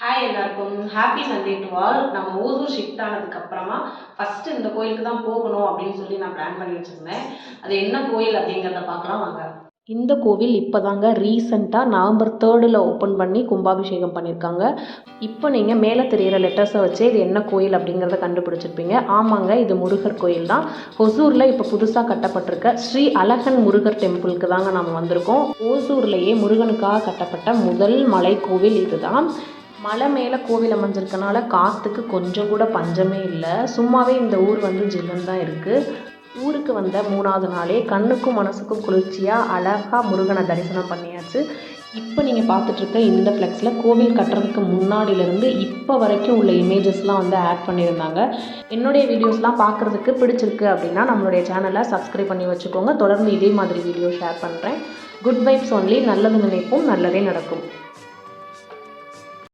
Hi எல்லாருக்கும் happy Sunday to all. நம்ம Hosur shift ஆனதுக்கப்புறமா ஃபஸ்ட்டு இந்த கோயிலுக்கு தான் போகணும் அப்படின்னு சொல்லி நான் பிளான் பண்ணி வச்சுருந்தேன். அது என்ன கோயில் அப்படிங்கிறத பார்க்கலாம் வாங்க. இந்த கோவில் இப்போ தாங்க ரீசெண்டாக நவம்பர் 3 ஓப்பன் பண்ணி கும்பாபிஷேகம் பண்ணியிருக்காங்க. இப்போ நீங்கள் மேலே தெரிகிற லெட்டர்ஸை வச்சு இது என்ன கோயில் அப்படிங்கிறத கண்டுபிடிச்சிருப்பீங்க. ஆமாங்க, இது முருகர் கோயில் தான். ஒசூரில் இப்போ புதுசாக கட்டப்பட்டிருக்க ஸ்ரீ அழகன் முருகர் டெம்பிளுக்கு தாங்க நம்ம வந்திருக்கோம். ஓசூர்லேயே முருகனுக்காக கட்டப்பட்ட முதல் மலை கோவில் இதுதான். மலை மேலே கோவில் அமைஞ்சிருக்கனால காற்றுக்கு கொஞ்சம் கூட பஞ்சமே இல்லை. சும்மாவே இந்த ஊர் ஜில்லுன்னு தான் இருக்குது. ஊருக்கு வந்த 3வது நாளே கண்ணுக்கும் மனசுக்கும் குளிர்ச்சியாக அழகாக முருகனை தரிசனம் பண்ணியாச்சு. இப்போ நீங்கள் பார்த்துட்ருக்க இந்த ஃப்ளெக்ஸில் கோவில் கட்டுறதுக்கு முன்னாடியிலேருந்து இப்போ வரைக்கும் உள்ள இமேஜஸ்லாம் ஆட் பண்ணியிருந்தாங்க. என்னுடைய வீடியோஸ்லாம் பார்க்குறதுக்கு பிடிச்சிருக்கு அப்படின்னா நம்மளுடைய சேனலை சப்ஸ்கிரைப் பண்ணி வச்சுக்கோங்க. தொடர்ந்து இதே மாதிரி வீடியோ ஷேர் பண்ணுறேன். Good vibes only. நல்லது நினைப்போம், நல்லதே நடக்கும்.